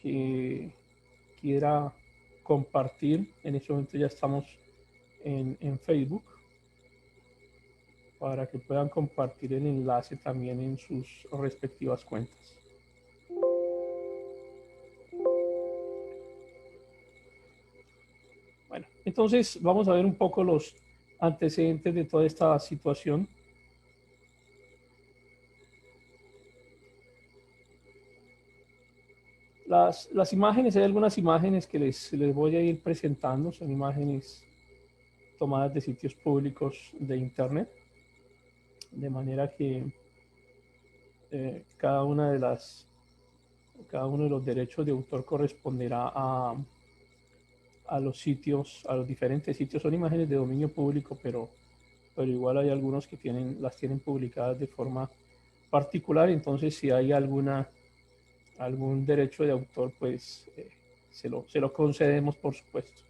que quiera compartir. En este momento ya estamos en Facebook, para que puedan compartir el enlace también en sus respectivas cuentas. Bueno, entonces vamos a ver un poco los antecedentes de toda esta situación. Las imágenes, hay algunas imágenes que les voy a ir presentando, son imágenes tomadas de sitios públicos de internet, de manera que cada uno de los derechos de autor corresponderá a los sitios, a los diferentes sitios. Son imágenes de dominio público, pero igual hay algunos que las tienen publicadas de forma particular. Entonces, si hay algún derecho de autor, pues se lo concedemos, por supuesto.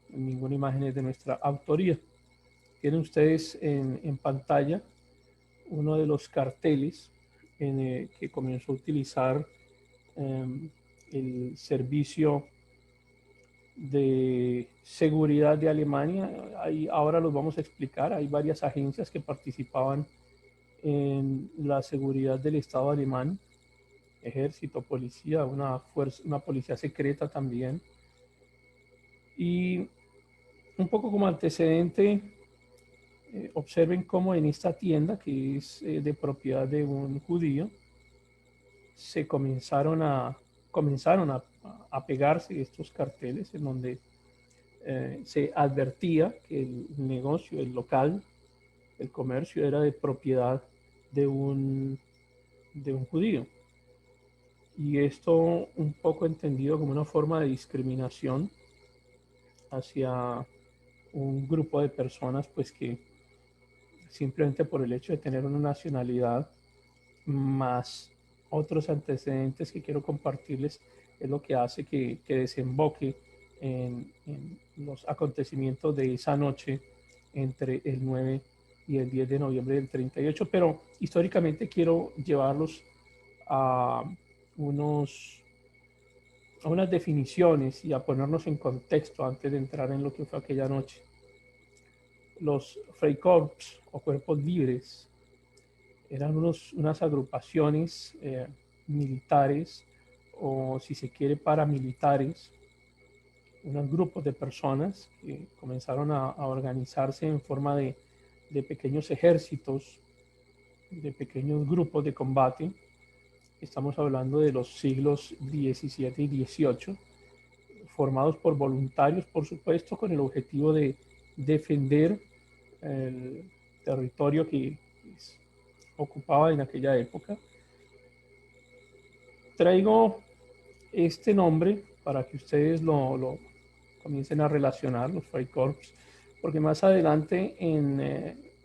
Ninguna imagen es de nuestra autoría. Tienen ustedes en pantalla uno de los carteles que comenzó a utilizar el servicio de seguridad de Alemania. Ahora los vamos a explicar. Hay varias agencias que participaban en la seguridad del Estado alemán: ejército, policía, una policía secreta también. Y un poco como antecedente, observen cómo en esta tienda, que es de propiedad de un judío, se comenzaron a pegarse estos carteles en donde se advertía que el negocio, el local, el comercio era de propiedad de un judío. Y esto un poco entendido como una forma de discriminación hacia un grupo de personas, pues que simplemente por el hecho de tener una nacionalidad más otros antecedentes que quiero compartirles, es lo que hace que desemboque en los acontecimientos de esa noche entre el 9 y el 10 de noviembre del 38. Pero históricamente quiero llevarlos a unas definiciones y a ponernos en contexto antes de entrar en lo que fue aquella noche. Los Freikorps, o cuerpos libres, eran unas agrupaciones militares, o si se quiere paramilitares, unos grupos de personas que comenzaron a organizarse en forma de pequeños ejércitos, de pequeños grupos de combate. Estamos hablando de los siglos XVII y XVIII, formados por voluntarios, por supuesto, con el objetivo de defender el territorio que ocupaba en aquella época. Traigo este nombre para que ustedes lo comiencen a relacionar, los Freikorps, porque más adelante,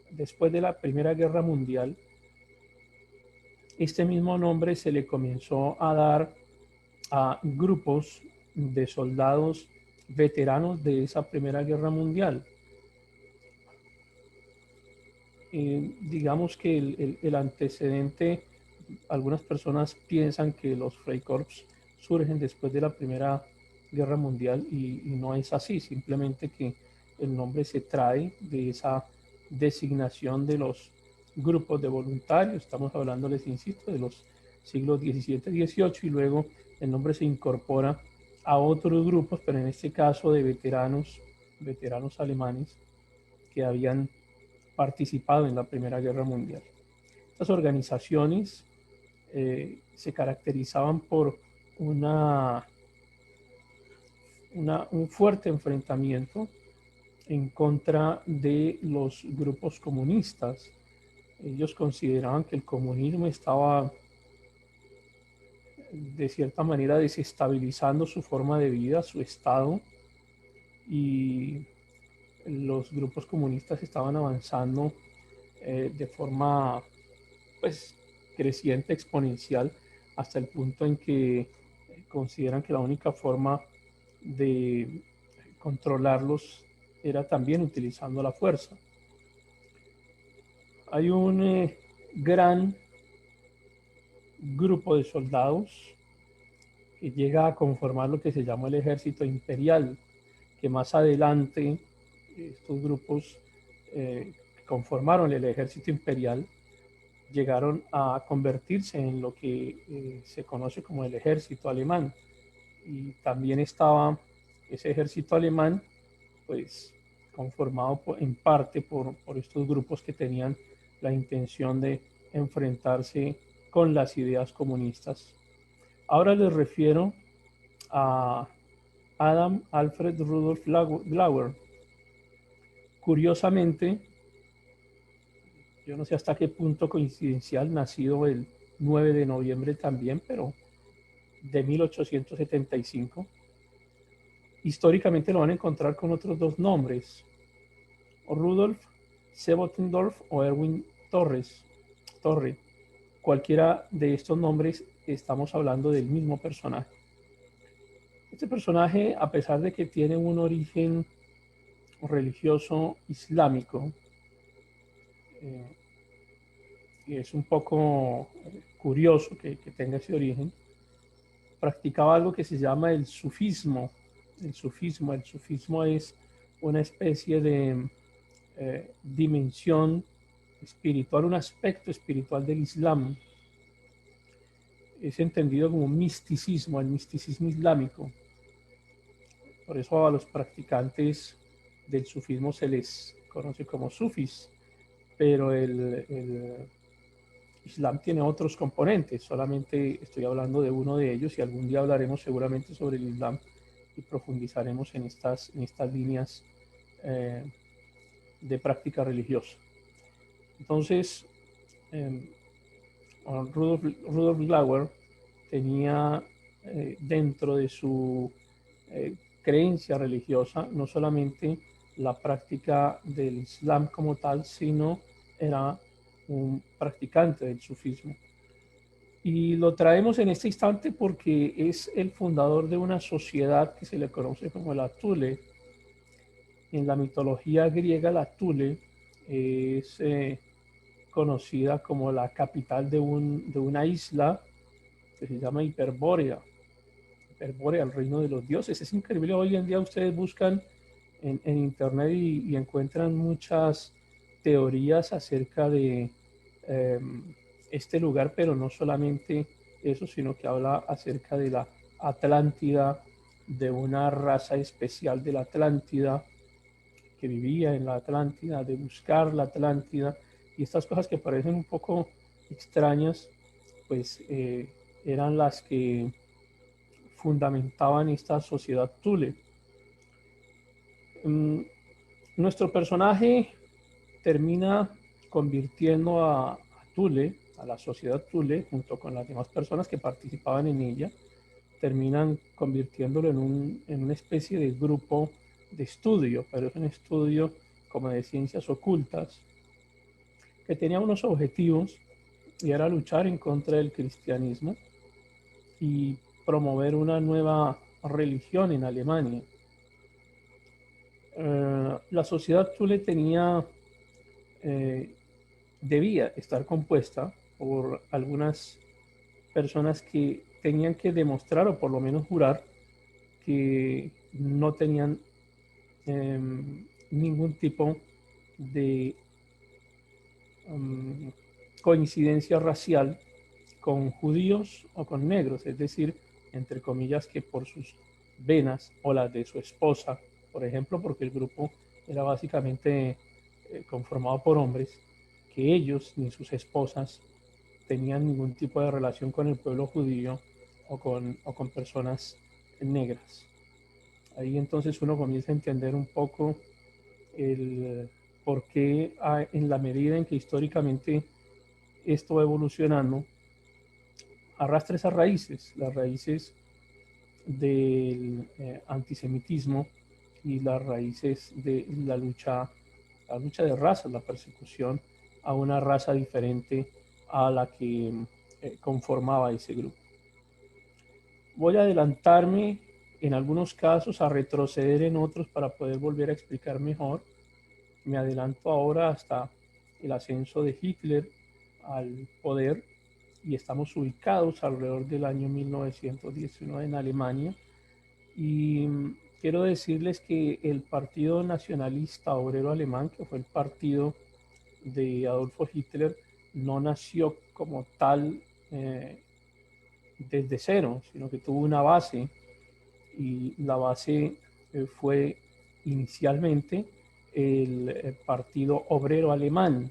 después de la Primera Guerra Mundial, este mismo nombre se le comenzó a dar a grupos de soldados veteranos de esa Primera Guerra Mundial. Digamos que el antecedente, algunas personas piensan que los Freikorps surgen después de la Primera Guerra Mundial, y no es así, simplemente que el nombre se trae de esa designación de los grupos de voluntarios. Estamos hablando, les insisto, de los siglos XVII y XVIII, y luego el nombre se incorpora a otros grupos, pero en este caso de veteranos alemanes que habían participado en la Primera Guerra Mundial. Estas organizaciones se caracterizaban por un fuerte enfrentamiento en contra de los grupos comunistas. Ellos consideraban que el comunismo estaba de cierta manera desestabilizando su forma de vida, su estado, y los grupos comunistas estaban avanzando de forma pues creciente, exponencial, hasta el punto en que consideran que la única forma de controlarlos era también utilizando la fuerza. Hay un gran grupo de soldados que llega a conformar lo que se llamó el ejército imperial, que más adelante estos grupos que conformaron el ejército imperial llegaron a convertirse en lo que se conoce como el ejército alemán. Y también estaba ese ejército alemán, pues conformado en parte por estos grupos que tenían la intención de enfrentarse con las ideas comunistas. Ahora les refiero a Adam Alfred Rudolf Glauer. Curiosamente, yo no sé hasta qué punto coincidencial, nacido el 9 de noviembre también, pero de 1875. Históricamente lo van a encontrar con otros dos nombres, Rudolf Sebotendorf o Erwin Torre. Cualquiera de estos nombres estamos hablando del mismo personaje. Este personaje, a pesar de que tiene un origen religioso islámico, eh, y es un poco curioso que tenga ese origen, practicaba algo que se llama el sufismo. El sufismo es una especie de dimensión espiritual, un aspecto espiritual del Islam. Es entendido como misticismo, el misticismo islámico. Por eso a los practicantes del sufismo se les conoce como sufis, pero el Islam tiene otros componentes, solamente estoy hablando de uno de ellos y algún día hablaremos seguramente sobre el Islam y profundizaremos en estas líneas eh, de práctica religiosa. Entonces, eh, Rudolf Glauer tenía dentro de su creencia religiosa no solamente la práctica del Islam como tal, sino era un practicante del sufismo. Y lo traemos en este instante porque es el fundador de una sociedad que se le conoce como la Thule. En la mitología griega, la Thule es conocida como la capital de una isla que se llama Hiperbórea, el reino de los dioses. Es increíble, hoy en día ustedes buscan en internet y encuentran muchas teorías acerca de este lugar, pero no solamente eso, sino que habla acerca de la Atlántida, de una raza especial de la Atlántida que vivía en la Atlántida, de buscar la Atlántida, y estas cosas que parecen un poco extrañas, pues eran las que fundamentaban esta sociedad Thule. Nuestro personaje termina convirtiendo a Thule, a la sociedad Thule, junto con las demás personas que participaban en ella, terminan convirtiéndolo en una especie de grupo de estudio, pero es un estudio como de ciencias ocultas, que tenía unos objetivos y era luchar en contra del cristianismo y promover una nueva religión en Alemania. La sociedad Thule debía estar compuesta por algunas personas que tenían que demostrar o por lo menos jurar que no tenían ningún tipo de coincidencia racial con judíos o con negros, es decir, entre comillas, que por sus venas o las de su esposa, por ejemplo, porque el grupo era básicamente conformado por hombres, que ellos ni sus esposas tenían ningún tipo de relación con el pueblo judío o con personas negras. Ahí entonces uno comienza a entender un poco el por qué en la medida en que históricamente esto va evolucionando, arrastra esas raíces, las raíces del antisemitismo y las raíces de la lucha de razas, la persecución a una raza diferente a la que conformaba ese grupo. Voy a adelantarme en algunos casos, a retroceder en otros para poder volver a explicar mejor. Me adelanto ahora hasta el ascenso de Hitler al poder y estamos ubicados alrededor del año 1919 en Alemania. Y quiero decirles que el Partido Nacionalista Obrero Alemán, que fue el partido de Adolfo Hitler, no nació como tal desde cero, sino que tuvo una base, y la base fue inicialmente el Partido Obrero Alemán.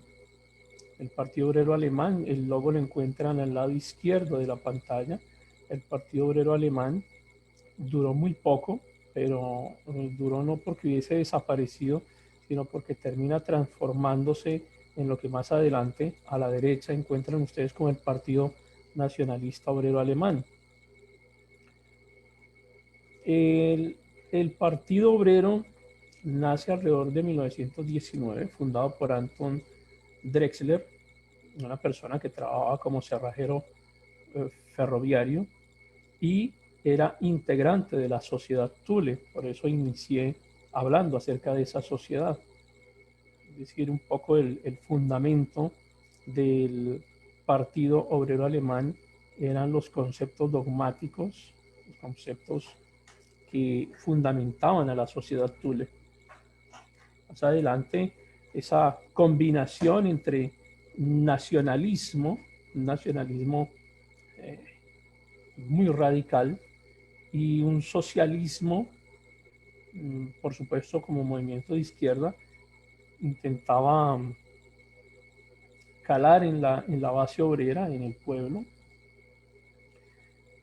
El Partido Obrero Alemán, el logo lo encuentran al lado izquierdo de la pantalla. El Partido Obrero Alemán duró muy poco, pero duró no porque hubiese desaparecido, sino porque termina transformándose en lo que más adelante a la derecha encuentran ustedes como el Partido Nacionalista Obrero Alemán. El Partido Obrero nace alrededor de 1919, fundado por Anton Drexler, una persona que trabajaba como cerrajero ferroviario y era integrante de la sociedad Thule. Por eso inicié hablando acerca de esa sociedad. Es decir, un poco el fundamento del Partido Obrero Alemán eran los conceptos dogmáticos, los conceptos que fundamentaban a la sociedad Thule. Más adelante, esa combinación entre nacionalismo, un nacionalismo muy radical, y un socialismo, por supuesto, como movimiento de izquierda, intentaba calar en la base obrera, en el pueblo,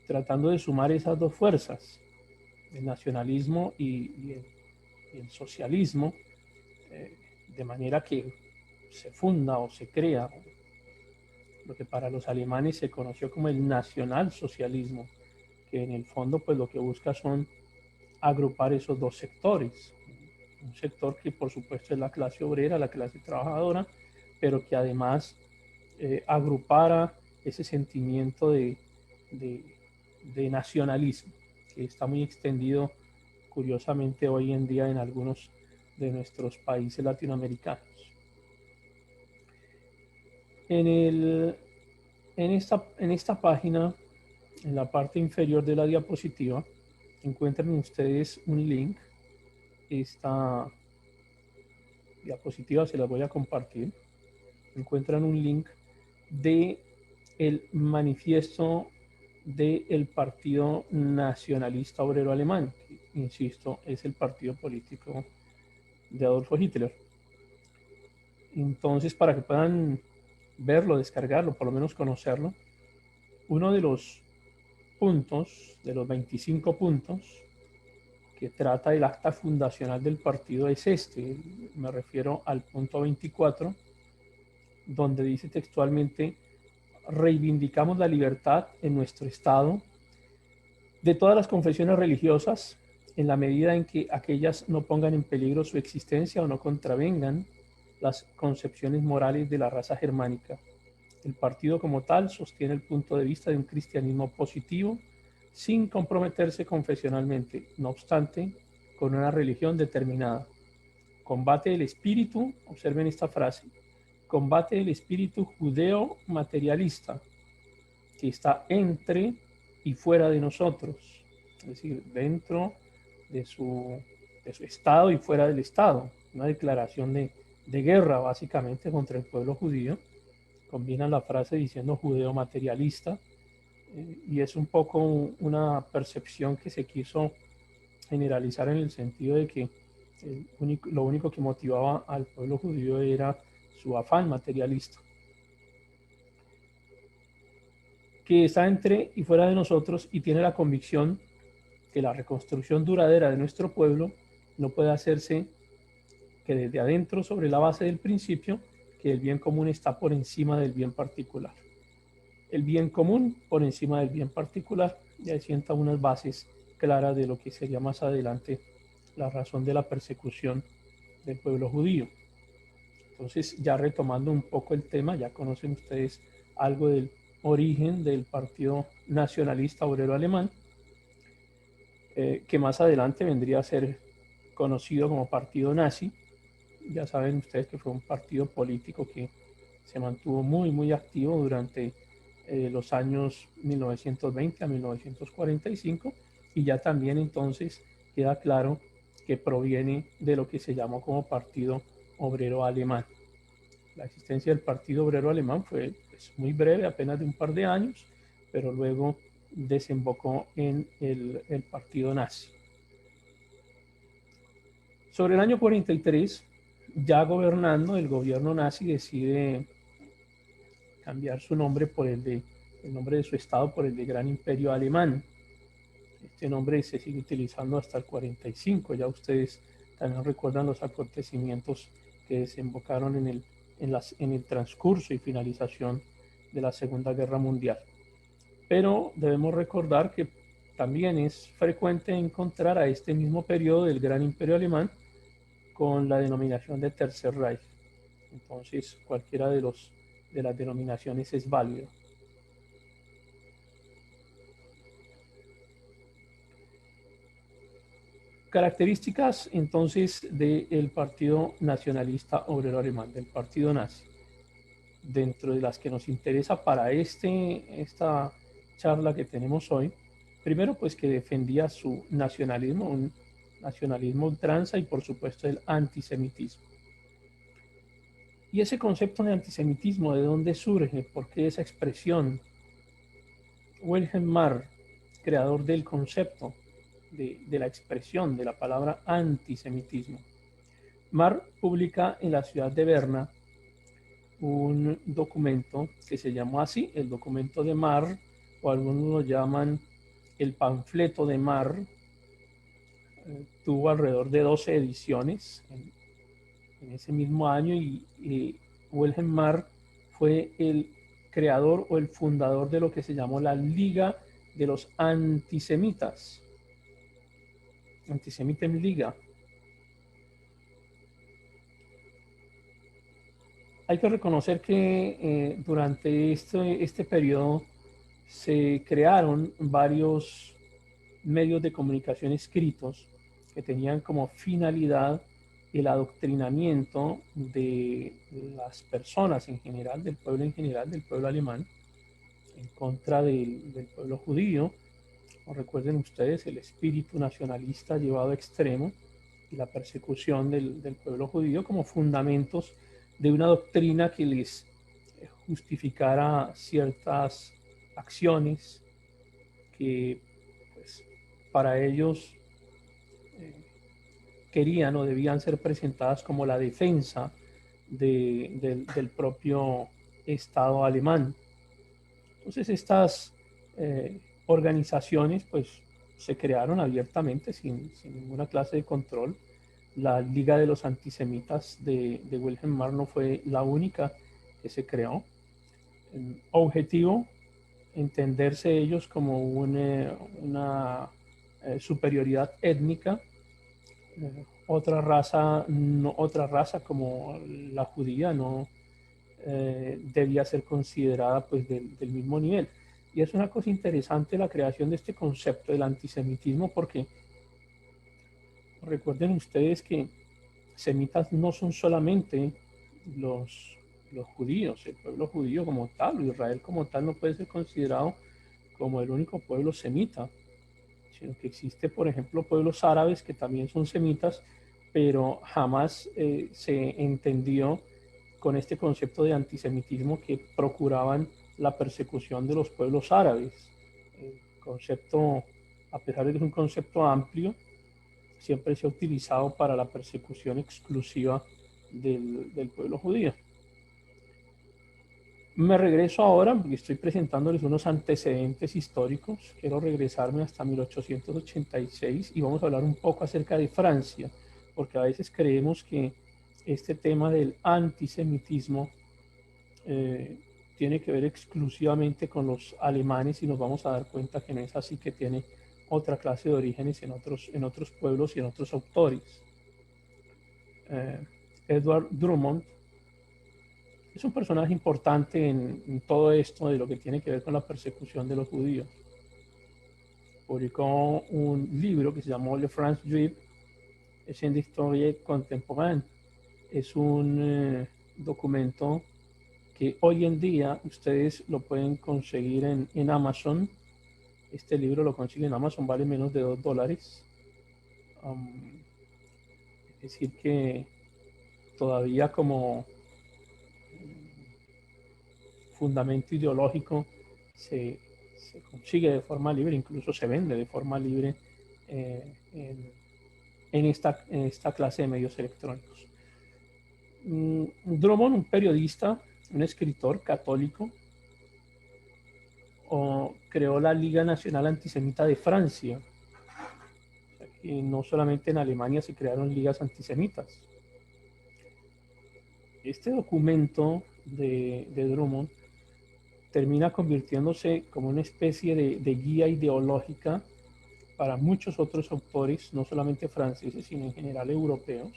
tratando de sumar esas dos fuerzas, el nacionalismo y el socialismo, de manera que se funda o se crea lo que para los alemanes se conoció como el nacionalsocialismo, que en el fondo pues lo que busca son agrupar esos dos sectores. Un sector que por supuesto es la clase obrera, la clase trabajadora, pero que además agrupara ese sentimiento de nacionalismo, que está muy extendido curiosamente hoy en día en algunos de nuestros países latinoamericanos. En esta página, en la parte inferior de la diapositiva, encuentran ustedes un link. Esta diapositiva se las voy a compartir. Encuentran un link de el manifiesto del Partido Nacionalista Obrero Alemán, que, insisto, es el partido político de Adolfo Hitler. Entonces, para que puedan verlo, descargarlo, por lo menos conocerlo, uno de los puntos, de los 25 puntos que trata el acta fundacional del partido es este. Me refiero al punto 24, donde dice textualmente: reivindicamos la libertad en nuestro Estado de todas las confesiones religiosas, en la medida en que aquellas no pongan en peligro su existencia o no contravengan las concepciones morales de la raza germánica. El partido como tal sostiene el punto de vista de un cristianismo positivo, sin comprometerse confesionalmente, no obstante, con una religión determinada. Combate el espíritu, observen esta frase, combate el espíritu judeo materialista que está entre y fuera de nosotros, es decir, dentro de su estado y fuera del estado. Una declaración de guerra básicamente contra el pueblo judío. Combinan la frase diciendo judeo materialista, y es un poco una percepción que se quiso generalizar en el sentido de que lo único que motivaba al pueblo judío era su afán materialista, que está entre y fuera de nosotros y tiene la convicción que la reconstrucción duradera de nuestro pueblo no puede hacerse que desde adentro, sobre la base del principio que el bien común está por encima del bien particular. El bien común por encima del bien particular ya sienta unas bases claras de lo que sería más adelante la razón de la persecución del pueblo judío. Entonces, ya retomando un poco el tema, ya conocen ustedes algo del origen del Partido Nacionalista Obrero Alemán, que más adelante vendría a ser conocido como Partido Nazi. Ya saben ustedes que fue un partido político que se mantuvo muy, muy activo durante los años 1920 a 1945, y ya también entonces queda claro que proviene de lo que se llamó como Partido Obrero Alemán. La existencia del Partido Obrero Alemán fue pues, muy breve, apenas de un par de años, pero luego desembocó en el partido nazi. Sobre el año 43, ya gobernando, el gobierno nazi decide cambiar su nombre por el nombre de su estado por el de Gran Imperio Alemán. Este nombre se sigue utilizando hasta el 45. Ya ustedes también recuerdan los acontecimientos que desembocaron en el transcurso y finalización de la Segunda Guerra Mundial. Pero debemos recordar que también es frecuente encontrar a este mismo periodo del Gran Imperio Alemán con la denominación de Tercer Reich. Entonces, cualquiera de las denominaciones es válido. Características entonces del Partido Nacionalista Obrero Alemán, del Partido Nazi, dentro de las que nos interesa para esta charla que tenemos hoy. Primero, pues que defendía su nacionalismo, un nacionalismo ultranza y por supuesto el antisemitismo. Y ese concepto de antisemitismo, ¿de dónde surge? ¿Por qué esa expresión? Wilhelm Marr, creador del concepto, de la expresión de la palabra antisemitismo. Marr publica en la ciudad de Berna un documento que se llamó así, el documento de Marr, o algunos lo llaman el panfleto de Marr. Tuvo alrededor de 12 ediciones en ese mismo año y Wilhelm Marr fue el creador o el fundador de lo que se llamó la Liga de los Antisemitas. Antisemitem-Liga. Hay que reconocer que durante este periodo se crearon varios medios de comunicación escritos que tenían como finalidad el adoctrinamiento de las personas en general, del pueblo en general, del pueblo alemán, en contra del pueblo judío. Recuerden ustedes el espíritu nacionalista llevado a extremo y la persecución del pueblo judío como fundamentos de una doctrina que les justificara ciertas acciones que pues, para ellos querían o debían ser presentadas como la defensa del propio Estado alemán. Entonces estas organizaciones pues se crearon abiertamente sin ninguna clase de control. La Liga de los Antisemitas de Wilhelm Marr no fue la única que se creó. Objetivo, entenderse ellos como una superioridad étnica. Otra raza, no, otra raza como la judía no debía ser considerada pues del mismo nivel. Y es una cosa interesante la creación de este concepto del antisemitismo porque recuerden ustedes que semitas no son solamente los judíos, el pueblo judío como tal, Israel como tal no puede ser considerado como el único pueblo semita, sino que existe, por ejemplo, pueblos árabes que también son semitas, pero jamás se entendió con este concepto de antisemitismo que procuraban la persecución de los pueblos árabes. El concepto, a pesar de que es un concepto amplio, siempre se ha utilizado para la persecución exclusiva del pueblo judío. Me regreso ahora porque estoy presentándoles unos antecedentes históricos. Quiero regresarme hasta 1886 y vamos a hablar un poco acerca de Francia, porque a veces creemos que este tema del antisemitismo tiene que ver exclusivamente con los alemanes y nos vamos a dar cuenta que no es así, que tiene otra clase de orígenes en otros pueblos y en otros autores. Edward Drummond es un personaje importante en todo esto de lo que tiene que ver con la persecución de los judíos. Publicó un libro que se llamó Le France Juif, es en l'histoire contemporaine. Es un documento que hoy en día ustedes lo pueden conseguir en Amazon. Este libro lo consiguen en Amazon, vale menos de $2. Es decir que todavía como fundamento ideológico se consigue de forma libre, incluso se vende de forma libre en esta clase de medios electrónicos. Drummond, un periodista, un escritor católico, creó la Liga Nacional Antisemita de Francia. O sea, que no solamente en Alemania se crearon ligas antisemitas. Este documento de Drummond termina convirtiéndose como una especie de guía ideológica para muchos otros autores, no solamente franceses, sino en general europeos,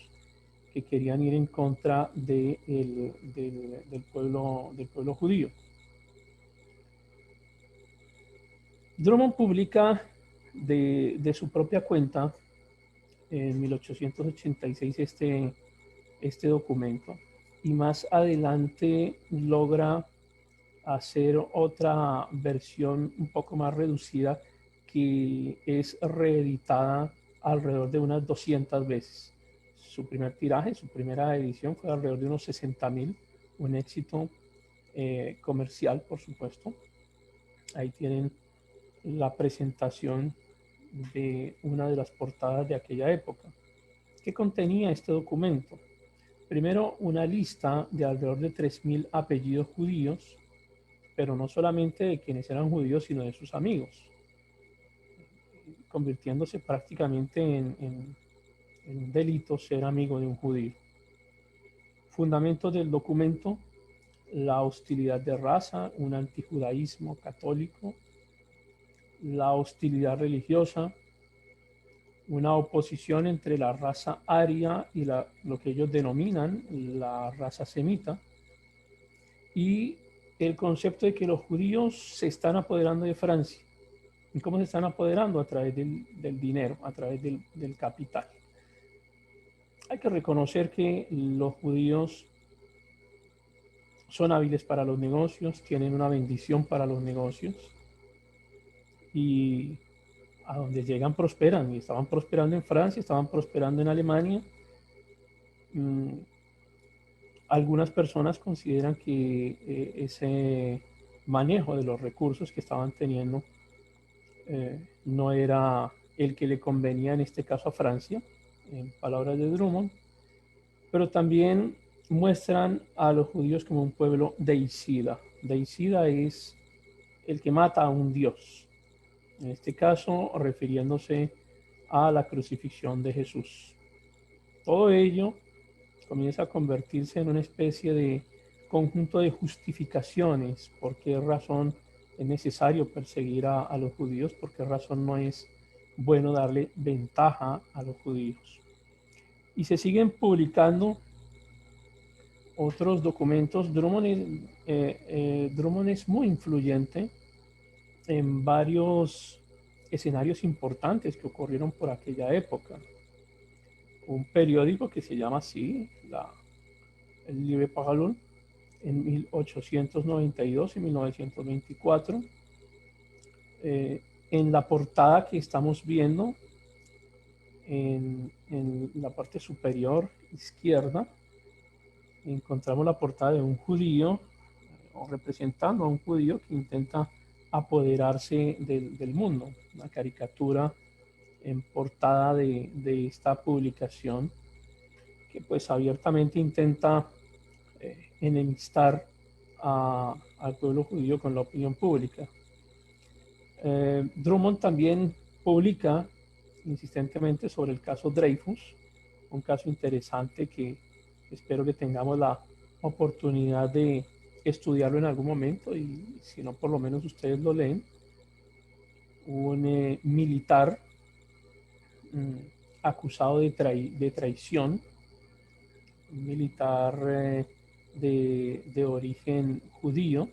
que querían ir en contra del pueblo judío. Drummond publica de su propia cuenta en 1886 este documento, y más adelante logra hacer otra versión un poco más reducida que es reeditada alrededor de unas 200 veces. Su primer tiraje, su primera edición fue alrededor de unos 60,000, un éxito comercial, por supuesto. Ahí tienen la presentación de una de las portadas de aquella época. ¿Qué contenía este documento? Primero, una lista de alrededor de 3,000 apellidos judíos, pero no solamente de quienes eran judíos, sino de sus amigos, convirtiéndose prácticamente en un delito ser amigo de un judío. Fundamentos del documento: la hostilidad de raza, un antijudaísmo católico, la hostilidad religiosa, una oposición entre la raza aria y lo que ellos denominan la raza semita, y el concepto de que los judíos se están apoderando de Francia. ¿Y cómo se están apoderando? A través del dinero, a través del capital. Hay que reconocer que los judíos son hábiles para los negocios, tienen una bendición para los negocios, y a donde llegan prosperan, y estaban prosperando en Francia, estaban prosperando en Alemania. Algunas personas consideran que ese manejo de los recursos que estaban teniendo no era el que le convenía en este caso a Francia, en palabras de Drummond, pero también muestran a los judíos como un pueblo deicida. Deicida es el que mata a un dios, en este caso refiriéndose a la crucifixión de Jesús. Todo ello comienza a convertirse en una especie de conjunto de justificaciones. ¿Por qué razón es necesario perseguir a los judíos? ¿Por qué razón no es bueno darle ventaja a los judíos? Y se siguen publicando otros documentos. Drummond es muy influyente en varios escenarios importantes que ocurrieron por aquella época. Un periódico que se llama así, el Libre Parole, en 1892 y 1924. En la portada que estamos viendo, en la parte superior izquierda, encontramos la portada de un judío, o representando a un judío que intenta apoderarse del mundo. Una caricatura en portada de esta publicación que pues abiertamente intenta enemistar al pueblo judío con la opinión pública. Drummond también publica insistentemente sobre el caso Dreyfus, un caso interesante que espero que tengamos la oportunidad de estudiarlo en algún momento, y si no, por lo menos ustedes lo leen. Un militar acusado de traición, un militar de origen judío,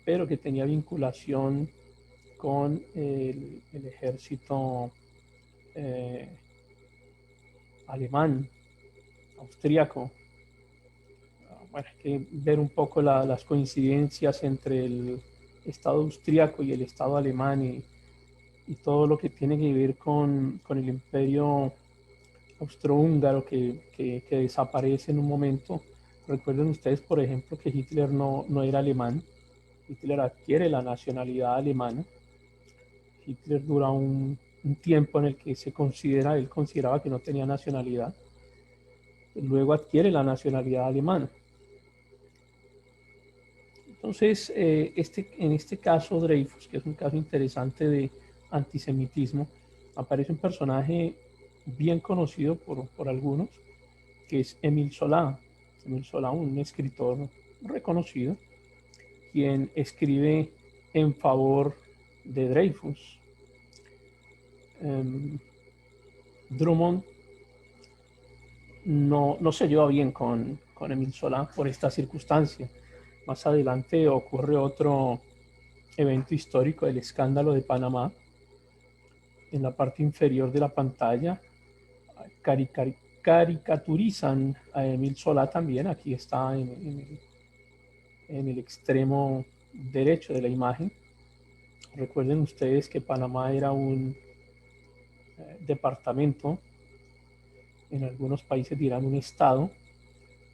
pero que tenía vinculación con el ejército alemán, austríaco, bueno, hay que ver un poco las coincidencias entre el Estado austriaco y el Estado alemán y todo lo que tiene que ver con el imperio austrohúngaro que desaparece en un momento. Recuerden ustedes, por ejemplo, que Hitler no era alemán. Hitler adquiere la nacionalidad alemana. Hitler dura un tiempo en el que él consideraba que no tenía nacionalidad. Luego adquiere la nacionalidad alemana. Entonces, en este caso, Dreyfus, que es un caso interesante de antisemitismo, aparece un personaje bien conocido por algunos, que es Émile Zola. Émile Zola, un escritor reconocido, quien escribe en favor de Dreyfus. Drummond no se lleva bien con Émile Zola por esta circunstancia. Más adelante ocurre otro evento histórico, el escándalo de Panamá. En la parte inferior de la pantalla caricaturizan a Émile Zola también. Aquí está en el extremo derecho de la imagen. Recuerden ustedes que Panamá era un departamento, en algunos países dirán un estado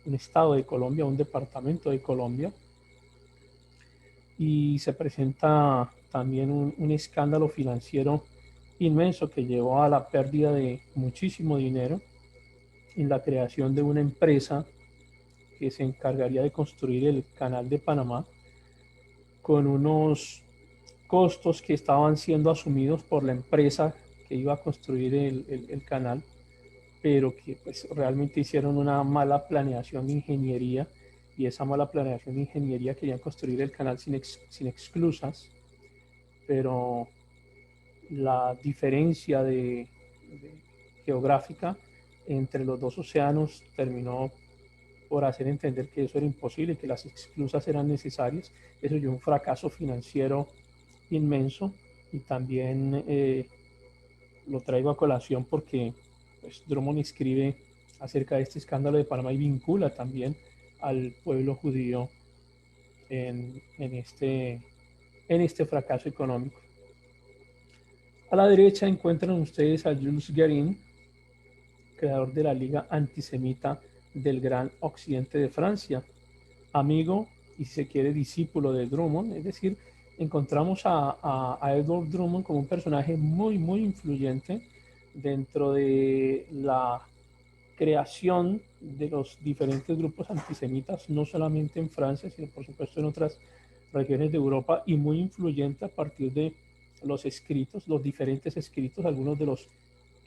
de Colombia, un departamento de Colombia, y se presenta también un escándalo financiero inmenso que llevó a la pérdida de muchísimo dinero en la creación de una empresa que se encargaría de construir el canal de Panamá con unos costos que estaban siendo asumidos por la empresa que iba a construir el canal, pero que pues realmente hicieron una mala planeación de ingeniería, y esa mala planeación de ingeniería querían construir el canal sin esclusas, pero la diferencia geográfica entre los dos océanos terminó por hacer entender que eso era imposible, que las esclusas eran necesarias. Eso dio un fracaso financiero inmenso, y también lo traigo a colación porque pues, Drummond escribe acerca de este escándalo de Panamá y vincula también al pueblo judío en este fracaso económico. A la derecha encuentran ustedes a Jules Guérin, creador de la Liga Antisemita del Gran Occidente de Francia, amigo y, si se quiere, discípulo de Drummond. Es decir, encontramos a Edward Drummond como un personaje muy influyente dentro de la creación de los diferentes grupos antisemitas, no solamente en Francia, sino por supuesto en otras regiones de Europa, y muy influyente a partir de los escritos, los diferentes escritos, algunos de los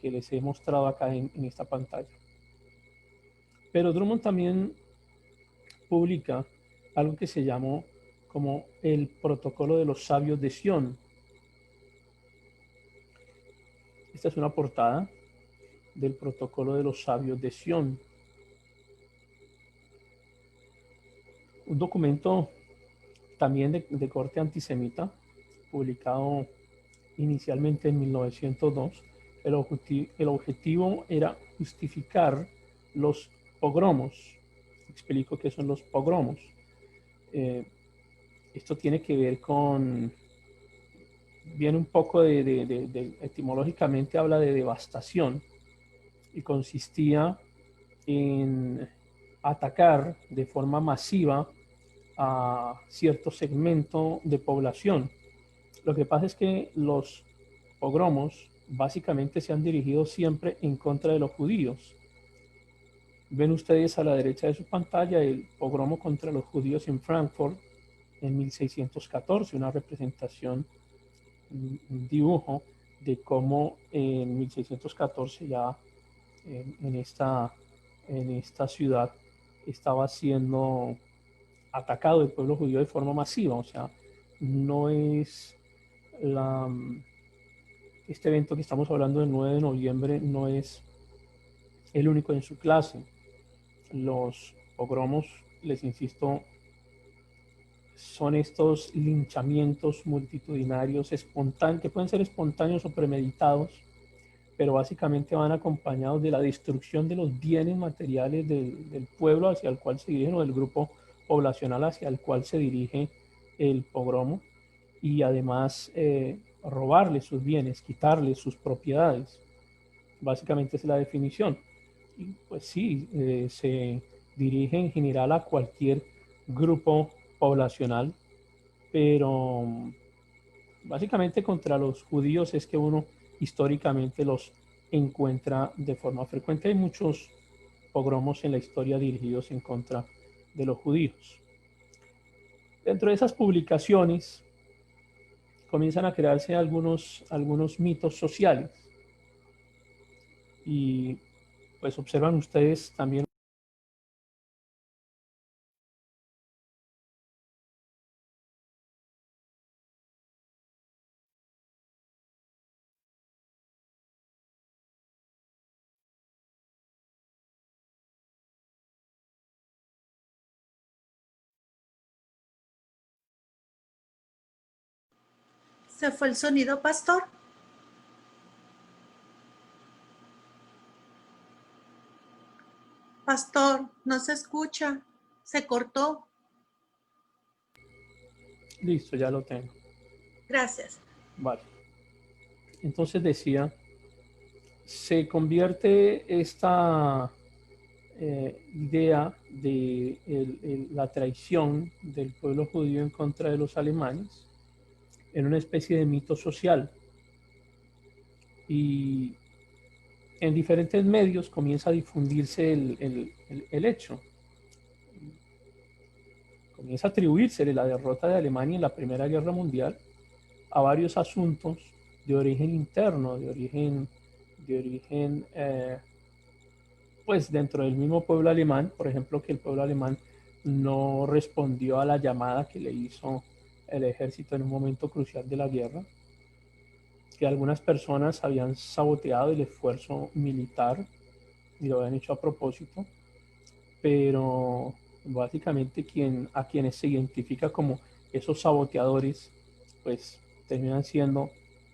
que les he mostrado acá en esta pantalla. Pero Drummond también publica algo que se llamó como el Protocolo de los Sabios de Sion. Esta es una portada del Protocolo de los Sabios de Sion. Un documento también de corte antisemita, publicado inicialmente en 1902. El objetivo era justificar los pogromos. Explico qué son los pogromos. Esto tiene que ver viene un poco etimológicamente habla de devastación, y consistía en atacar de forma masiva a cierto segmento de población. Lo que pasa es que los pogromos básicamente se han dirigido siempre en contra de los judíos. Ven ustedes a la derecha de su pantalla el pogromo contra los judíos en Frankfurt en 1614, una representación, un dibujo de cómo en 1614 ya en esta ciudad estaba siendo atacado el pueblo judío de forma masiva. O sea, no es este evento que estamos hablando del 9 de noviembre no es el único en su clase. Los pogromos, les insisto, son estos linchamientos multitudinarios espontáneos, que pueden ser espontáneos o premeditados, pero básicamente van acompañados de la destrucción de los bienes materiales del pueblo hacia el cual se dirigen, o del grupo poblacional hacia el cual se dirige el pogromo, y además robarle sus bienes, quitarle sus propiedades. Básicamente es la definición. Y pues sí, se dirige en general a cualquier grupo poblacional, pero básicamente contra los judíos es que uno históricamente los encuentra de forma frecuente. Hay muchos pogromos en la historia dirigidos en contra de los judíos. Dentro de esas publicaciones comienzan a crearse algunos mitos sociales, y pues observan ustedes también. ¿Se fue el sonido, pastor? Pastor, no se escucha. Se cortó. Listo, ya lo tengo. Gracias. Vale. Entonces decía, se convierte esta idea de la traición del pueblo judío en contra de los alemanes en una especie de mito social, y en diferentes medios comienza a difundirse el hecho. Comienza a atribuírsele la derrota de Alemania en la Primera Guerra Mundial a varios asuntos de origen interno, pues dentro del mismo pueblo alemán. Por ejemplo, que el pueblo alemán no respondió a la llamada que le hizo el ejército en un momento crucial de la guerra, que algunas personas habían saboteado el esfuerzo militar y lo habían hecho a propósito, pero básicamente a quienes se identifica como esos saboteadores, pues terminan siendo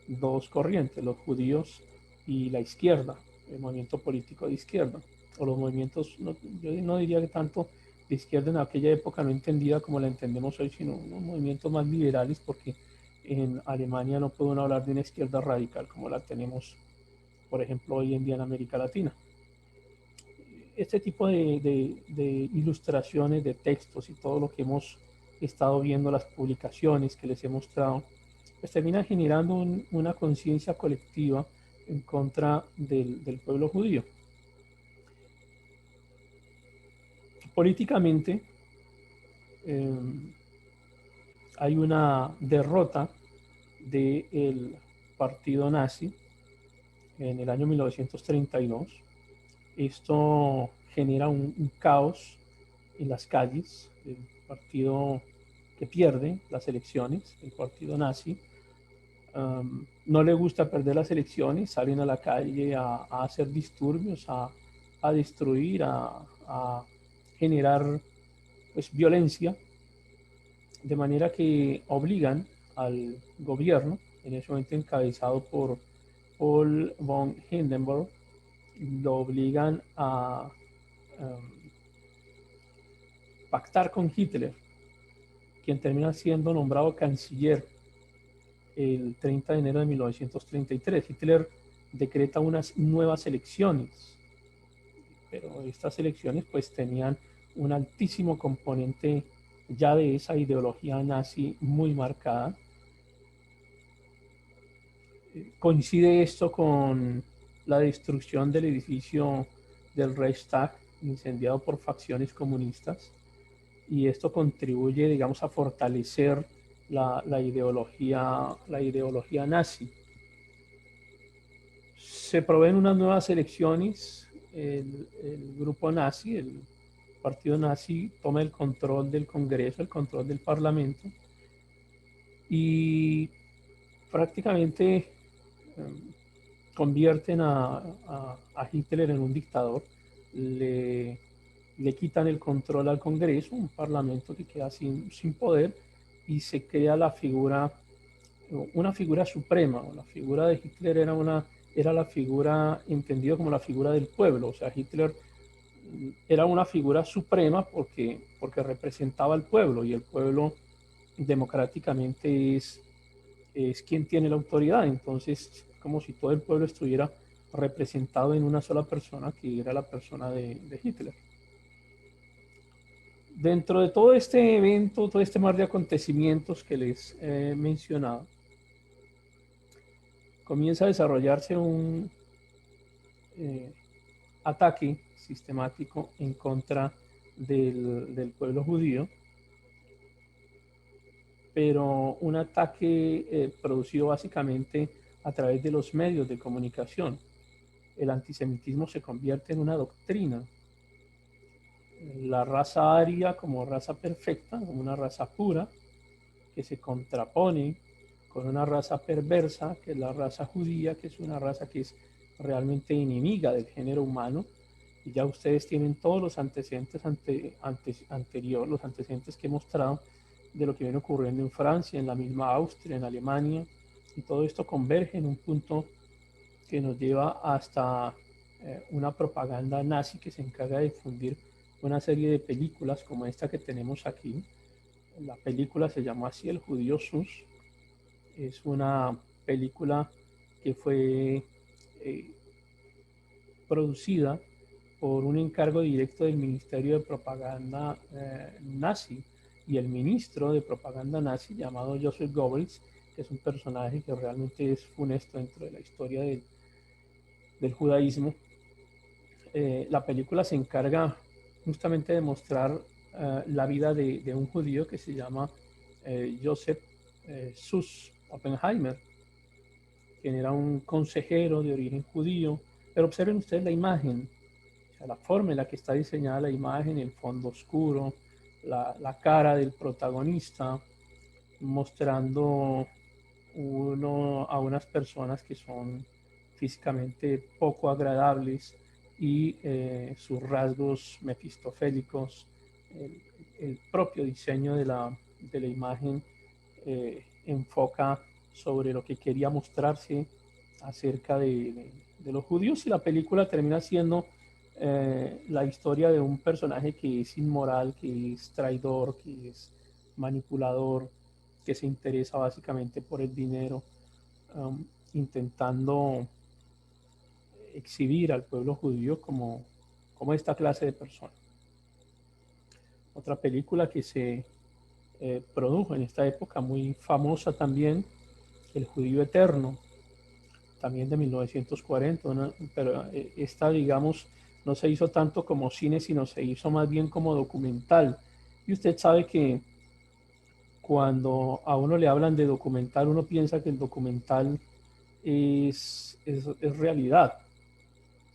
dos corrientes: los judíos y la izquierda, el movimiento político de izquierda, o los movimientos, yo no diría que tanto de izquierda en aquella época, no entendida como la entendemos hoy, sino unos movimientos más liberales, porque en Alemania no puede uno hablar de una izquierda radical como la tenemos, por ejemplo, hoy en día en América Latina. Este tipo de ilustraciones, de textos y todo lo que hemos estado viendo, las publicaciones que les he mostrado, pues termina generando una conciencia colectiva en contra del pueblo judío. Políticamente, hay una derrota del partido nazi en el año 1932. Esto genera un caos en las calles. El partido que pierde las elecciones, el partido nazi, no le gusta perder las elecciones, salen a la calle a hacer disturbios, a destruir, a generar pues violencia, de manera que obligan al gobierno, en ese momento encabezado por Paul von Hindenburg, lo obligan a pactar con Hitler, quien termina siendo nombrado canciller el 30 de enero de 1933. Hitler decreta unas nuevas elecciones, pero estas elecciones pues tenían un altísimo componente ya de esa ideología nazi muy marcada. Coincide esto con la destrucción del edificio del Reichstag, incendiado por facciones comunistas, y esto contribuye, digamos, a fortalecer la ideología nazi. Se proveen unas nuevas elecciones, el grupo nazi, el partido nazi, toma el control del Congreso, el control del Parlamento, y prácticamente convierten a Hitler en un dictador. Le quitan el control al Congreso, un parlamento que queda sin poder, y se crea una figura suprema. La figura de Hitler era una era la figura, entendido como la figura del pueblo. O sea, Hitler era una figura suprema porque representaba al pueblo, y el pueblo democráticamente es quien tiene la autoridad. Entonces, como si todo el pueblo estuviera representado en una sola persona, que era la persona de Hitler. Dentro de todo este evento, todo este mar de acontecimientos que les he mencionado, comienza a desarrollarse un ataque sistemático en contra del pueblo judío, pero un ataque producido básicamente a través de los medios de comunicación. El antisemitismo se convierte en una doctrina. La raza aria como raza perfecta, como una raza pura, que se contrapone con una raza perversa, que es la raza judía, que es una raza que es realmente enemiga del género humano. Y ya ustedes tienen todos los antecedentes anteriores, los antecedentes que he mostrado de lo que viene ocurriendo en Francia, en la misma Austria, en Alemania, y todo esto converge en un punto que nos lleva hasta una propaganda nazi que se encarga de difundir una serie de películas como esta que tenemos aquí. La película se llama así, El Judío Sus. Es una película que fue eh, producida por un encargo directo del Ministerio de Propaganda nazi, y el ministro de propaganda nazi llamado Joseph Goebbels, que es un personaje que realmente es funesto dentro de la historia del judaísmo. La película se encarga justamente de mostrar la vida de un judío que se llama Joseph Sus Oppenheimer, quien era un consejero de origen judío. Pero observen ustedes la imagen, o sea, la forma en la que está diseñada la imagen, el fondo oscuro, la cara del protagonista, mostrando a unas personas que son físicamente poco agradables, y sus rasgos mefistofélicos, el propio diseño de la imagen enfoca sobre lo que quería mostrarse acerca de los judíos, y la película termina siendo la historia de un personaje que es inmoral, que es traidor, que es manipulador, que se interesa básicamente por el dinero, intentando exhibir al pueblo judío como esta clase de persona. Otra película que se produjo en esta época, muy famosa también, El Judío Eterno, también de 1940, pero esta, digamos, no se hizo tanto como cine, sino se hizo más bien como documental. Y usted sabe que cuando a uno le hablan de documental, uno piensa que el documental es realidad.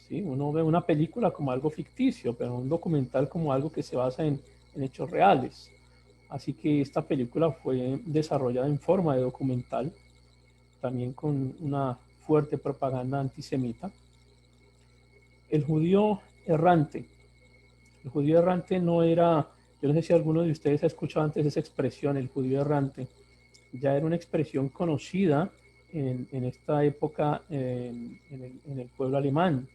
¿Sí? Uno ve una película como algo ficticio, pero un documental como algo que se basa en hechos reales. Así que esta película fue desarrollada en forma de documental, también con una fuerte propaganda antisemita. El judío errante. El judío errante no era, yo no sé si alguno de ustedes ha escuchado antes esa expresión, el judío errante. Ya era una expresión conocida en esta época en el pueblo alemán,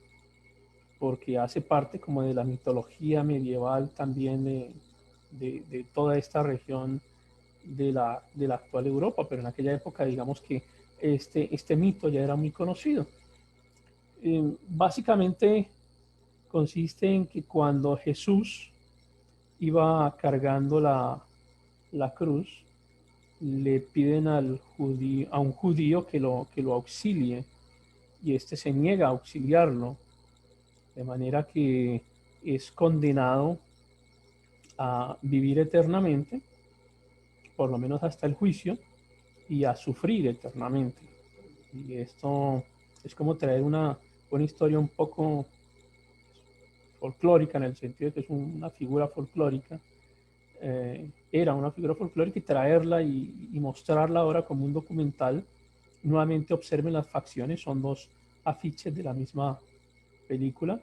porque hace parte como de la mitología medieval también de toda esta región de la actual Europa, pero en aquella época digamos que este mito ya era muy conocido. Básicamente consiste en que cuando Jesús iba cargando la cruz, le piden a un judío que lo auxilie, y este se niega a auxiliarlo, de manera que es condenado a vivir eternamente, por lo menos hasta el juicio, y a sufrir eternamente. Y esto es como traer una historia un poco folclórica, en el sentido de que es una figura folclórica, era una figura folclórica, y traerla y mostrarla ahora como un documental. Nuevamente observen las facciones, son dos afiches de la misma película,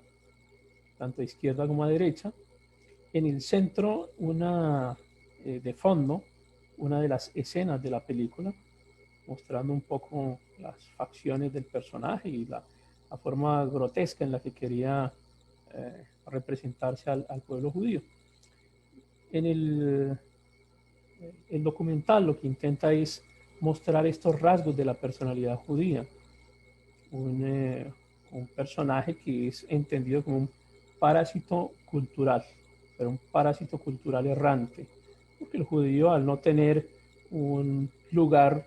tanto a izquierda como a derecha. En el centro, de fondo, una de las escenas de la película, mostrando un poco las facciones del personaje y la forma grotesca en la que quería representarse al pueblo judío. En el documental lo que intenta es mostrar estos rasgos de la personalidad judía. Un personaje que es entendido como un parásito cultural, pero un parásito cultural errante, porque el judío, al no tener un lugar,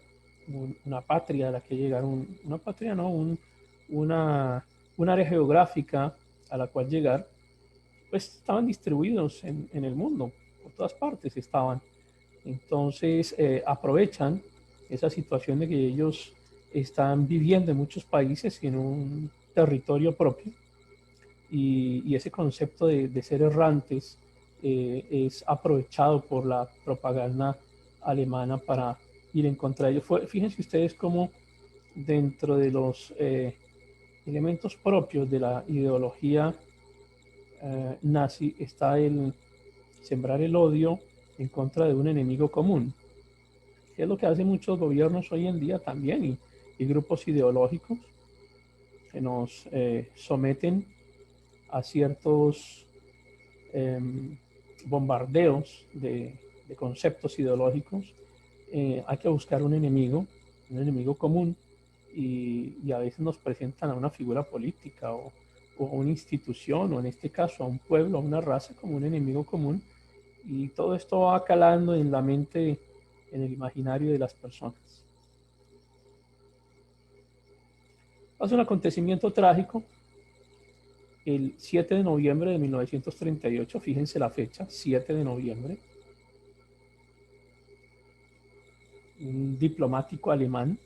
una patria a la que llegar, una patria no, un área geográfica a la cual llegar, pues estaban distribuidos en el mundo, por todas partes estaban. Entonces aprovechan esa situación de que ellos están viviendo en muchos países y en un territorio propio, y ese concepto de ser errantes es aprovechado por la propaganda alemana para ir en contra de ellos. Fíjense ustedes cómo dentro de los elementos propios de la ideología nazi está el sembrar el odio en contra de un enemigo común, que es lo que hacen muchos gobiernos hoy en día también, y grupos ideológicos que nos someten a ciertos eh, bombardeos de conceptos ideológicos. Hay que buscar un enemigo común, y a veces nos presentan a una figura política o a una institución, o en este caso a un pueblo, a una raza, como un enemigo común, y todo esto va calando en la mente, en el imaginario de las personas. Pasa un acontecimiento trágico el 7 de noviembre de 1938, fíjense la fecha, 7 de noviembre, un diplomático alemán,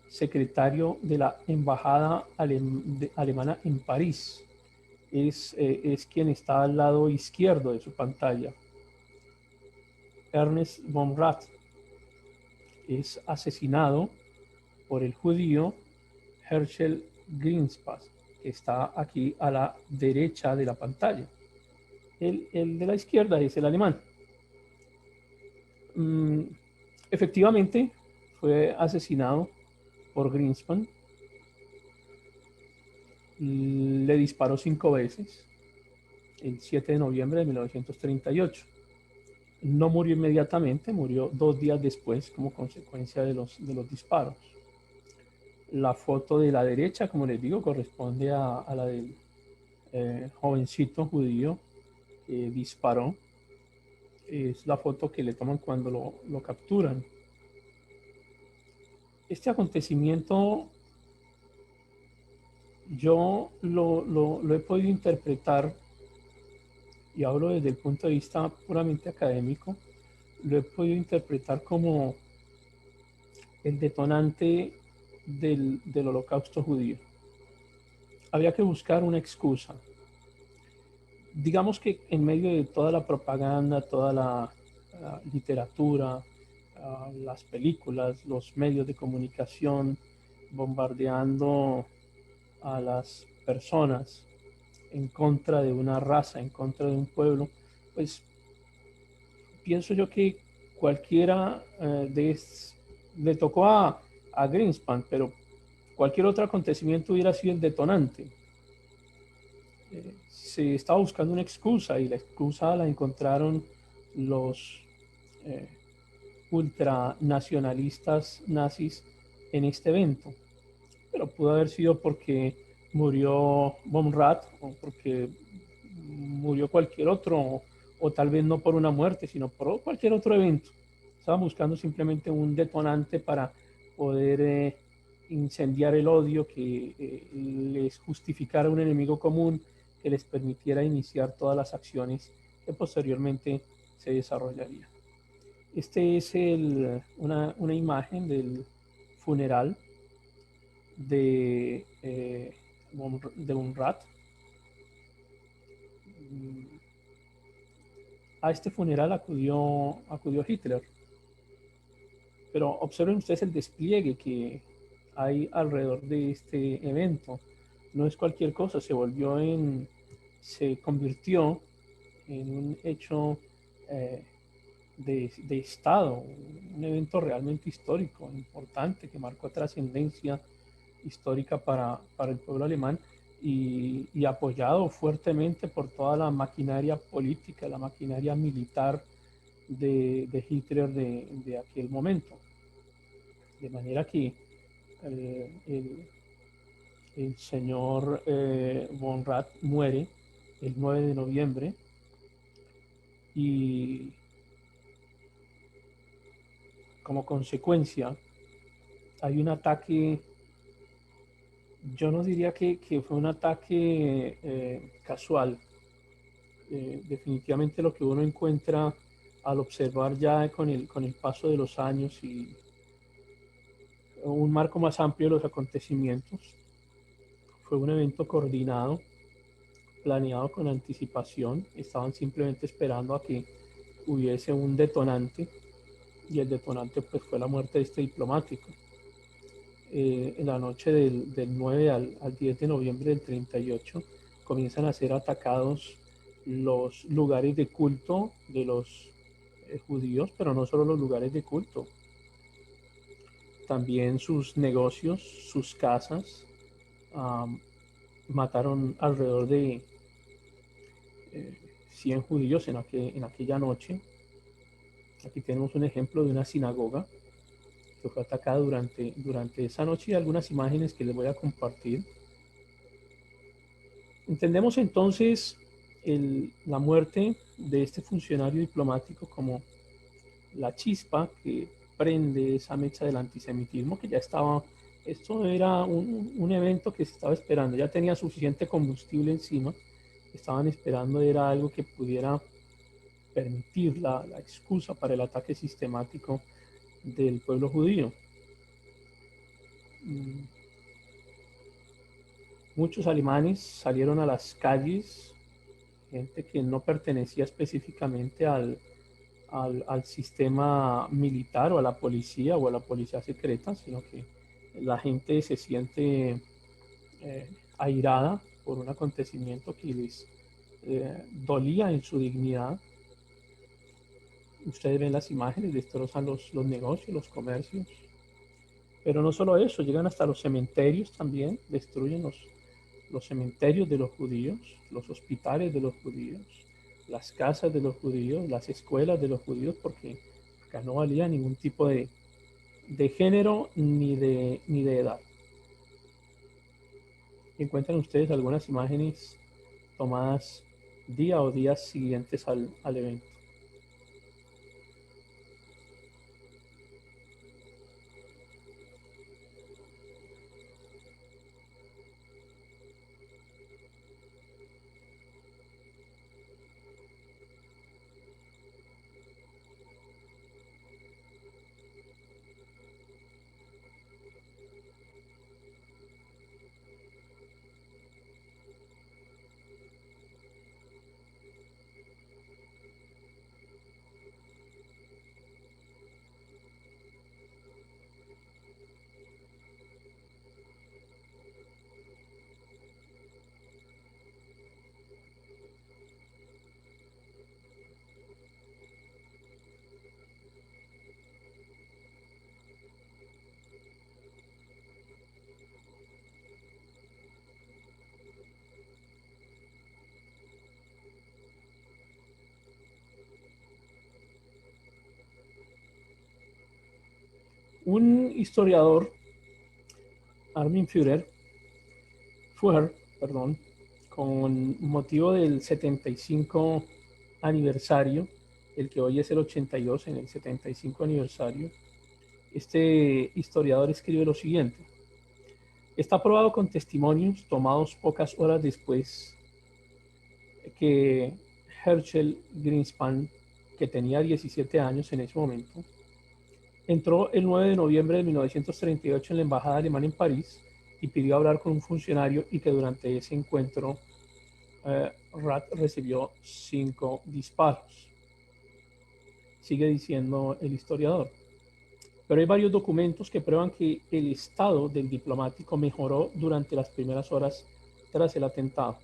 secretario de la embajada alemana en París, es quien está al lado izquierdo de su pantalla. Ernest von Rath es asesinado por el judío Herschel Greenspan, que está aquí a la derecha de la pantalla. El de la izquierda es el alemán. Efectivamente, fue asesinado por Greenspan. Le disparó 5 veces el 7 de noviembre de 1938. No murió inmediatamente, murió 2 días después como consecuencia de los disparos. La foto de la derecha, como les digo, corresponde a la del jovencito judío que disparó. Es la foto que le toman cuando lo capturan. Este acontecimiento yo lo he podido interpretar, y hablo desde el punto de vista puramente académico, lo he podido interpretar como el detonante del holocausto judío. Había que buscar una excusa. Digamos que en medio de toda la propaganda, toda la literatura, las películas, los medios de comunicación, bombardeando a las personas en contra de una raza, en contra de un pueblo, pues pienso yo que cualquiera le tocó a Greenspan, pero cualquier otro acontecimiento hubiera sido el detonante. Se estaba buscando una excusa, y la excusa la encontraron los ultranacionalistas nazis en este evento, pero pudo haber sido porque murió Von Rath, o porque murió cualquier otro, o tal vez no por una muerte, sino por cualquier otro evento. Estaban buscando simplemente un detonante para poder incendiar el odio que les justificara un enemigo común, que les permitiera iniciar todas las acciones que posteriormente se desarrollarían. Este es una imagen del funeral de Unrat. A este funeral acudió Hitler, pero observen ustedes el despliegue que hay alrededor de este evento. No es cualquier cosa, se convirtió en un hecho de Estado, un evento realmente histórico, importante, que marcó trascendencia histórica para el pueblo alemán y apoyado fuertemente por toda la maquinaria política, la maquinaria militar de Hitler de aquel momento. De manera que el señor von Rath muere el 9 de noviembre y como consecuencia hay un ataque. Yo no diría que fue un ataque casual. Definitivamente lo que uno encuentra al observar ya con el paso de los años y un marco más amplio de los acontecimientos, fue un evento coordinado, planeado con anticipación. Estaban simplemente esperando a que hubiese un detonante y el detonante pues fue la muerte de este diplomático. En la noche del 9 al 10 de noviembre del 38 comienzan a ser atacados los lugares de culto de los judíos, pero no solo los lugares de culto, también sus negocios, sus casas. Mataron alrededor de 100 judíos en aquella noche. Aquí tenemos un ejemplo de una sinagoga que fue atacada durante esa noche y algunas imágenes que les voy a compartir. Entendemos entonces la muerte de este funcionario diplomático como la chispa que prende esa mecha del antisemitismo que ya estaba. Esto era un evento que se estaba esperando, ya tenía suficiente combustible encima, estaban esperando, era algo que pudiera permitir la excusa para el ataque sistemático del pueblo judío. Muchos alemanes salieron a las calles, gente que no pertenecía específicamente al sistema militar o a la policía secreta, sino que la gente se siente airada por un acontecimiento que les dolía en su dignidad. Ustedes ven las imágenes, destrozan los negocios, los comercios. Pero no solo eso, llegan hasta los cementerios también, destruyen los cementerios de los judíos, los hospitales de los judíos, las casas de los judíos, las escuelas de los judíos, porque acá no valía ningún tipo de género ni de edad. Encuentran ustedes algunas imágenes tomadas día o días siguientes al evento. Un historiador, Armin Führer, con motivo del 75 aniversario, el que hoy es el 82, en el 75 aniversario, este historiador escribe lo siguiente: está probado con testimonios tomados pocas horas después que Herschel Greenspan, que tenía 17 años en ese momento, entró el 9 de noviembre de 1938 en la embajada alemana en París y pidió hablar con un funcionario y que durante ese encuentro Rath recibió 5 disparos. Sigue diciendo el historiador. Pero hay varios documentos que prueban que el estado del diplomático mejoró durante las primeras horas tras el atentado.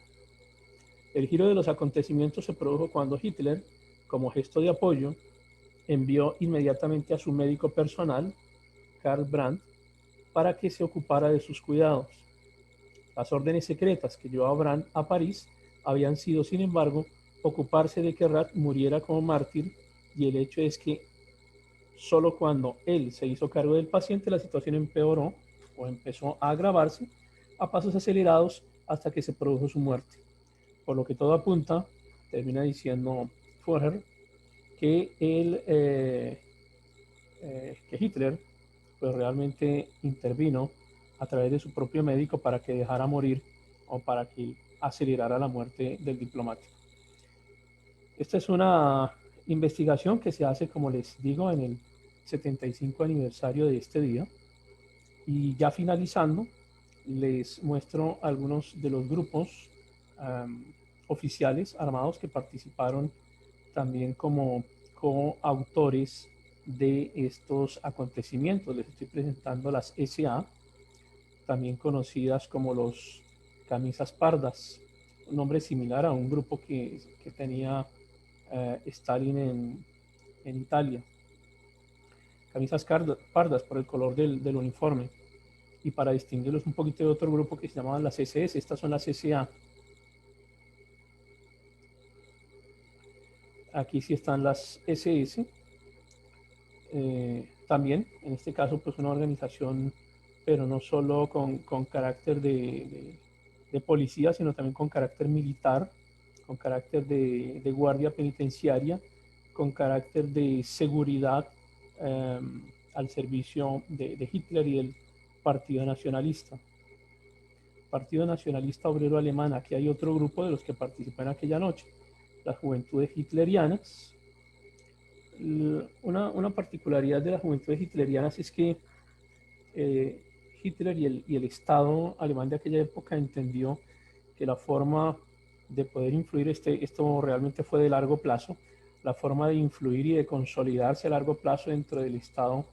El giro de los acontecimientos se produjo cuando Hitler, como gesto de apoyo, envió inmediatamente a su médico personal, Karl Brandt, para que se ocupara de sus cuidados. Las órdenes secretas que llevó a Brandt a París habían sido, sin embargo, ocuparse de que Rath muriera como mártir, y el hecho es que solo cuando él se hizo cargo del paciente la situación empeoró o empezó a agravarse a pasos acelerados hasta que se produjo su muerte. Por lo que todo apunta, termina diciendo Führer, que que Hitler pues realmente intervino a través de su propio médico para que dejara morir o para que acelerara la muerte del diplomático. Esta es una investigación que se hace, como les digo, en el 75 aniversario de este día. Y ya finalizando, les muestro algunos de los grupos oficiales armados que participaron también como coautores de estos acontecimientos. Les estoy presentando las SA, también conocidas como los Camisas Pardas, un nombre similar a un grupo que tenía Stalin en Italia. Camisas pardas por el color del uniforme, y para distinguirlos un poquito de otro grupo que se llamaban las SS. Estas son las SA. Aquí sí están las SS. También, en este caso, pues una organización, pero no solo con carácter de policía, sino también con carácter militar, con carácter de guardia penitenciaria, con carácter de seguridad al servicio de Hitler y el Partido Nacionalista. Partido Nacionalista Obrero Alemán. Aquí hay otro grupo de los que participó en aquella noche, las Juventudes Hitlerianas. Una particularidad de las Juventudes Hitlerianas es que Hitler y el Estado alemán de aquella época entendió que la forma de poder influir, esto realmente fue de largo plazo, la forma de influir y de consolidarse a largo plazo dentro del Estado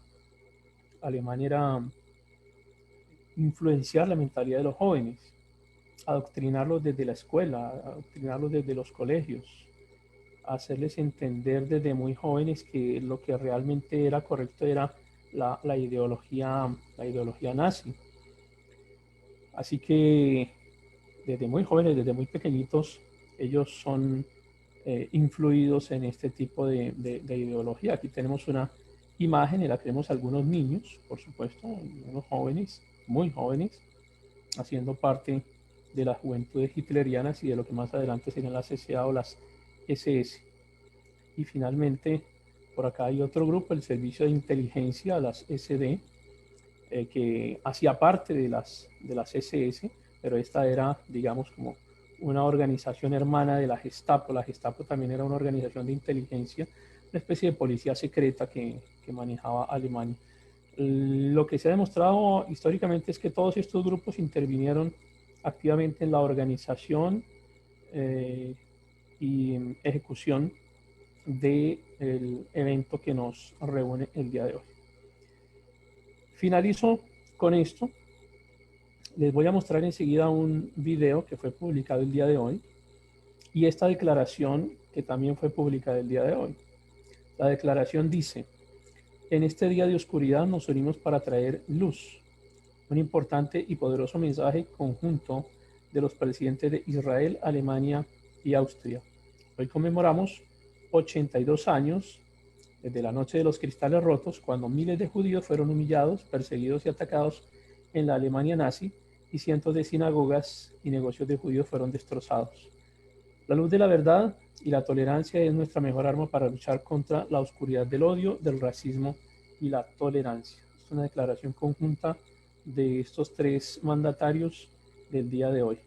alemán era influenciar la mentalidad de los jóvenes, adoctrinarlos desde la escuela, adoctrinarlos desde los colegios, hacerles entender desde muy jóvenes que lo que realmente era correcto era la ideología nazi. Así que desde muy jóvenes, desde muy pequeñitos, ellos son influidos en este tipo de ideología. Aquí tenemos una imagen en la que vemos algunos niños, por supuesto, unos jóvenes, muy jóvenes, haciendo parte de las juventudes hitlerianas y de lo que más adelante serían las SA o las SS. Y finalmente, por acá hay otro grupo, el Servicio de Inteligencia, las SD, que hacía parte de las SS, pero esta era, digamos, como una organización hermana de la Gestapo. La Gestapo también era una organización de inteligencia, una especie de policía secreta que manejaba Alemania. Lo que se ha demostrado históricamente es que todos estos grupos intervinieron activamente en la organización y ejecución del evento que nos reúne el día de hoy. Finalizo con esto. Les voy a mostrar enseguida un video que fue publicado el día de hoy y esta declaración que también fue publicada el día de hoy. La declaración dice: en este día de oscuridad nos unimos para traer luz, un importante y poderoso mensaje conjunto de los presidentes de Israel, Alemania y Austria. Hoy conmemoramos 82 años desde la noche de los cristales rotos, cuando miles de judíos fueron humillados, perseguidos y atacados en la Alemania nazi, y cientos de sinagogas y negocios de judíos fueron destrozados. La luz de la verdad y la tolerancia es nuestra mejor arma para luchar contra la oscuridad del odio, del racismo y la tolerancia. Es una declaración conjunta de estos tres mandatarios del día de hoy.